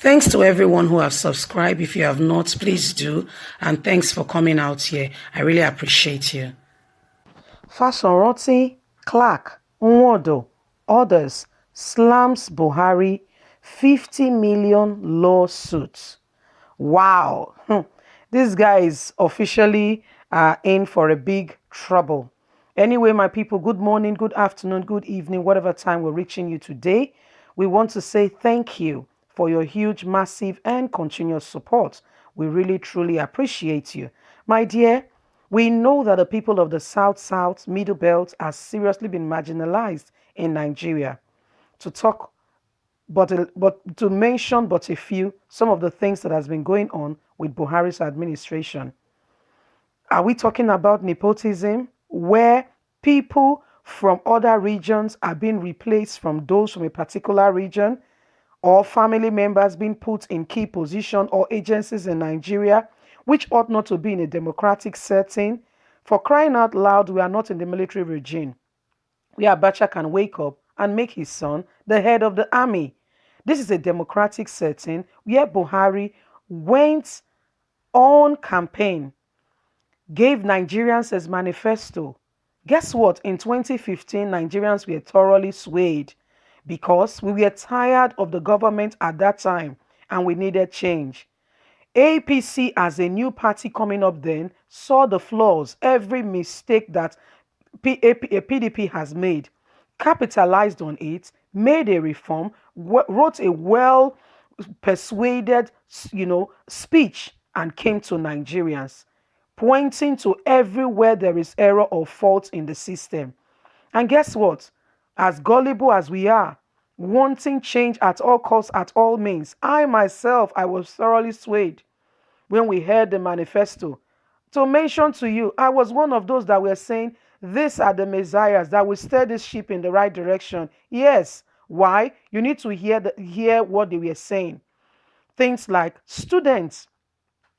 Thanks to everyone who have subscribed. If you have not, please do. And thanks for coming out here. I really appreciate you. Fashoranti, Clark, Nwodo, others slams Buhari 50 million lawsuits. Wow. This guy is officially in for a big trouble. Anyway, my people, good morning, good afternoon, good evening, whatever time we're reaching you today. We want to say thank you for your huge, massive, and continuous support. We really, truly appreciate you. My dear, we know that the people of the South, Middle Belt have seriously been marginalized in Nigeria. To talk but to mention but a few, some of the things that has been going on with Buhari's administration. Are we talking about nepotism, where people from other regions are being replaced from those from a particular region, or family members being put in key position or agencies in Nigeria, which ought not to be in a democratic setting? For crying out loud, we are not in the military regime where Abacha can wake up and make his son the head of the army. This is a democratic setting where Buhari went on campaign, gave Nigerians his manifesto. Guess what? In 2015, Nigerians were thoroughly swayed because we were tired of the government at that time and we needed change. APC, as a new party coming up then, saw the flaws, every mistake that PDP has made, capitalized on it, made a reform, wrote a well persuaded, speech, and came to Nigerians, pointing to everywhere there is error or fault in the system. And guess what? As gullible as we are, wanting change at all costs, at all means, I myself, I was thoroughly swayed when we heard the manifesto. To mention to you, I was one of those that were saying, these are the messiahs that will steer this ship in the right direction. Yes. Why? You need to hear what they were saying. Things like students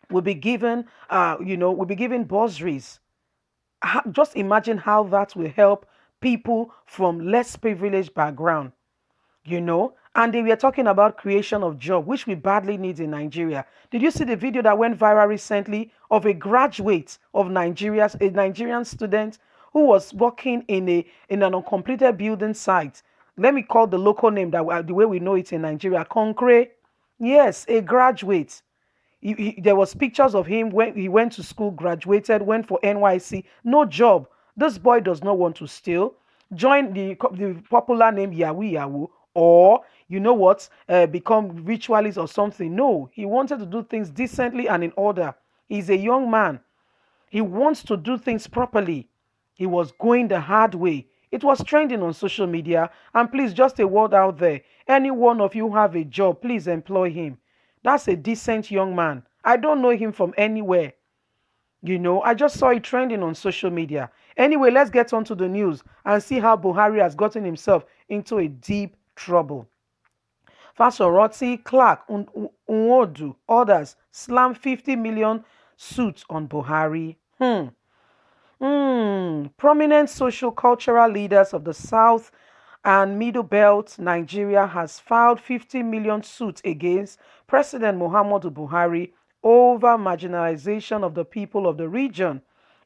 will be given, will be given bursaries. Just imagine how that will help people from less privileged background. And they were talking about creation of job, which we badly need in Nigeria. Did you see the video that went viral recently of a graduate of Nigeria, a Nigerian student who was working in an uncompleted building site? Let me call the local name the way we know it in Nigeria, Concrete. Yes, a graduate. There was pictures of him when he went to school, graduated, went for NYC, no job. This boy does not want to steal, join the popular name Yahoo Yahoo, or become ritualist or something. No, he wanted to do things decently and in order. He's a young man. He wants to do things properly. He was going the hard way. It was trending on social media. And please, just a word out there. Any one of you have a job, please employ him. That's a decent young man. I don't know him from anywhere. I just saw it trending on social media. Anyway, let's get on to the news and see how Buhari has gotten himself into a deep trouble. Fashoranti, Clark, Nwodo, others slam 50 million suits on Buhari. Prominent social cultural leaders of the South and Middle Belt, Nigeria, has filed 50 million suits against President Muhammadu Buhari over marginalization of the people of the region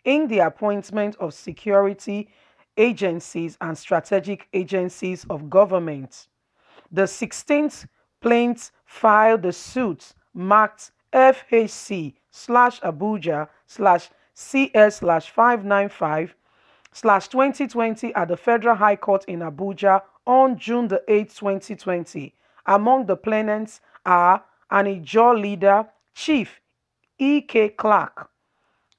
in the appointment of security agencies and strategic agencies of government. The 16th plaintiff filed the suit marked FHC/Abuja/CS/595/2020 at the Federal High Court in Abuja on June the 8th, 2020. Among the plaintiffs are an Ijaw leader, Chief E.K. Clark,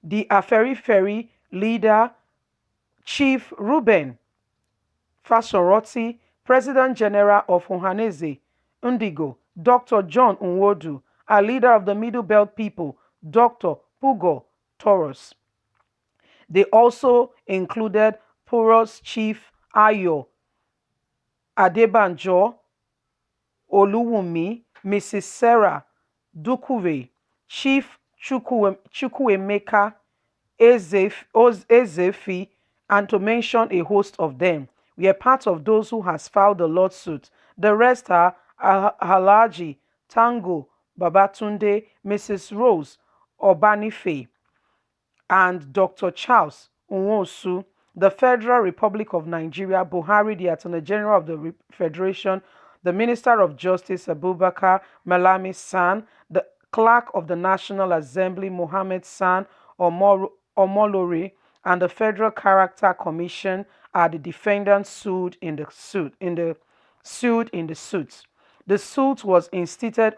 the Aferi leader, Chief Reuben Fashoranti, President General of Ohanaeze Ndigbo, Dr. John Nwodo, a leader of the Middle Belt people, Dr. Pugo Taurus. They also included Puro's Chief Ayo Adebanjo, Oluwumi, Mrs. Sarah Dukuwe, Chief Chukwuemeka Ezefi, and to mention a host of them. We are part of those who has filed the lawsuit. The rest are Alhaji Tango Babatunde, Mrs. Rose Obanife, and Dr. Charles Nwosu, the Federal Republic of Nigeria, Buhari, the Attorney General of the Federation, the Minister of Justice, Abubakar Malami San, the Clerk of the National Assembly, Mohammed San Omolori, and the Federal Character Commission are the defendants sued in the suit. The suit was instituted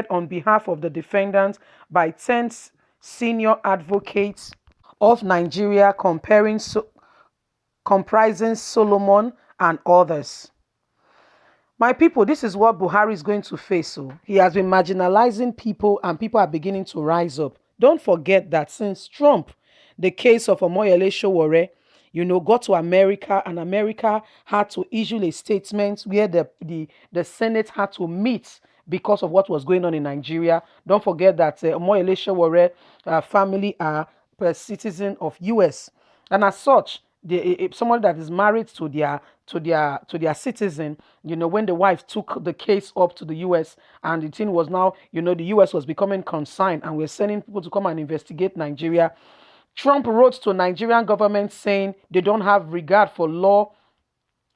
on behalf of the defendants by 10 senior advocates of Nigeria, comprising Solomon and others. My people, this is what Buhari is going to face. So he has been marginalizing people, and people are beginning to rise up. Don't forget that since Trump, the case of Omoyele Sowore, got to America, and America had to issue a statement where the Senate had to meet because of what was going on in Nigeria. Don't forget that Omoyele Sowore family are citizen of US, and as such, someone that is married to their citizen, when the wife took the case up to the US, and the thing was now, the US was becoming concerned, and we're sending people to come and investigate Nigeria. Trump wrote to Nigerian government saying they don't have regard for law,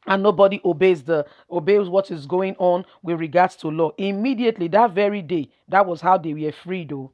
and nobody obeys what is going on with regards to law. Immediately that very day, that was how they were freed, though.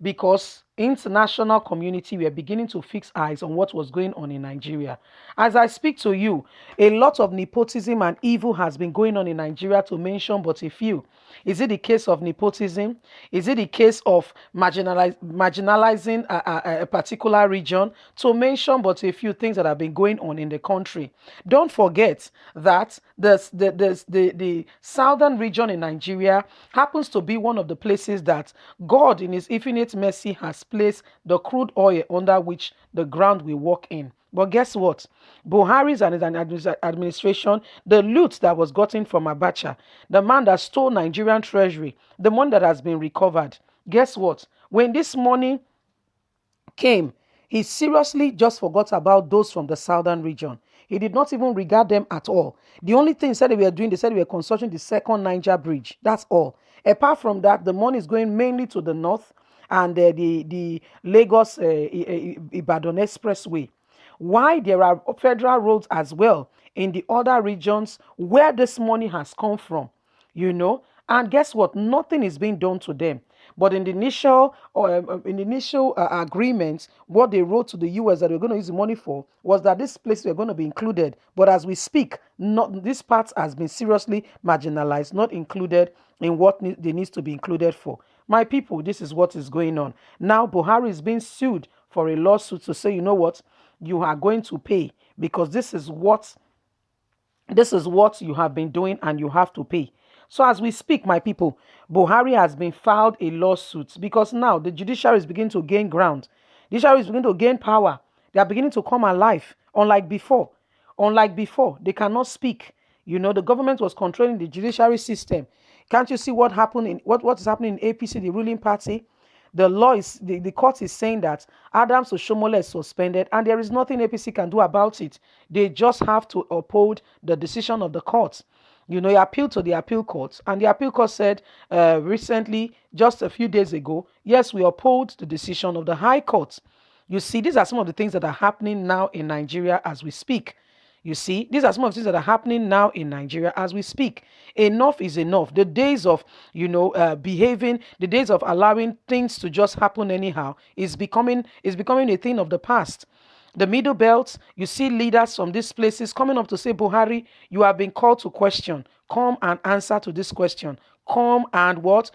Because international community were beginning to fix eyes on what was going on in Nigeria. As I speak to you, a lot of nepotism and evil has been going on in Nigeria, to mention but a few. Is it the case of nepotism? Is it the case of marginalizing a particular region? To mention but a few things that have been going on in the country. Don't forget that the southern region in Nigeria happens to be one of the places that God in his infinite mercy has placed the crude oil under which the ground we walk in. But guess what? Buhari's and his administration, the loot that was gotten from Abacha, the man that stole Nigerian treasury, the money that has been recovered. Guess what? When this money came, he seriously just forgot about those from the southern region. He did not even regard them at all. The only thing he said they were doing, they said they were constructing the second Niger bridge. That's all. Apart from that, the money is going mainly to the north and the Lagos Ibadan Expressway. Why there are federal roads as well in the other regions where this money has come from, and guess what? Nothing is being done to them. But in the initial agreements, what they wrote to the US that we're going to use the money for was that this place were going to be included. But as we speak, not this part has been seriously marginalized, not included in what they needs to be included for. My people, this is what is going on. Now Buhari is being sued for a lawsuit to say, you know what, you are going to pay because this is what you have been doing and you have to pay. So as we speak, my people, Buhari has been filed a lawsuit because now the judiciary is beginning to gain ground. The judiciary is beginning to gain power. They are beginning to come alive, unlike before. Unlike before, they cannot speak. The government was controlling the judiciary system. Can't you see what happened in what is happening in APC, the ruling party? The court is saying that Adams Oshomole is suspended and there is nothing APC can do about it. They just have to uphold the decision of the court. He appealed to the appeal court, and the appeal court said recently, just a few days ago, yes, we uphold the decision of the High Court. You see, these are some of the things that are happening now in Nigeria as we speak. You see, these are some of the things that are happening now in Nigeria as we speak. Enough is enough. The days of, behaving, the days of allowing things to just happen anyhow is becoming a thing of the past. The Middle Belt, you see leaders from these places coming up to say, Buhari, you have been called to question. Come and answer to this question. Come and what?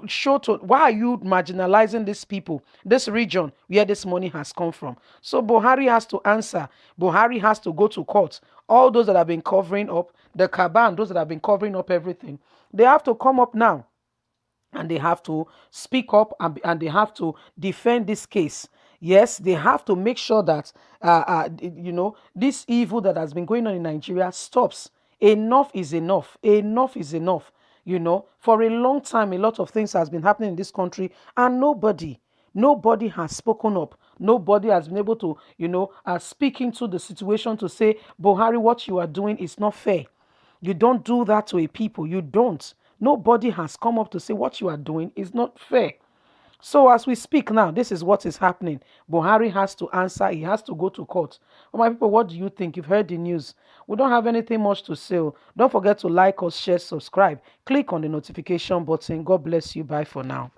Show to why are you marginalizing these people, this region where this money has come from. So Buhari has to answer. Buhari has to go to court. All those that have been covering up, the Kaban, those that have been covering up everything, they have to come up now. And they have to speak up and they have to defend this case. Yes, they have to make sure that, this evil that has been going on in Nigeria stops. Enough is enough. Enough is enough. For a long time, a lot of things has been happening in this country and nobody has spoken up. Nobody has been able to, speak into the situation to say, Buhari, what you are doing is not fair. You don't do that to a people. You don't. Nobody has come up to say what you are doing is not fair. So as we speak now, this is what is happening. Buhari has to answer. He has to go to court. But my people, what do you think? You've heard the news. We don't have anything much to say. Don't forget to like us, share, subscribe. Click on the notification button. God bless you. Bye for now.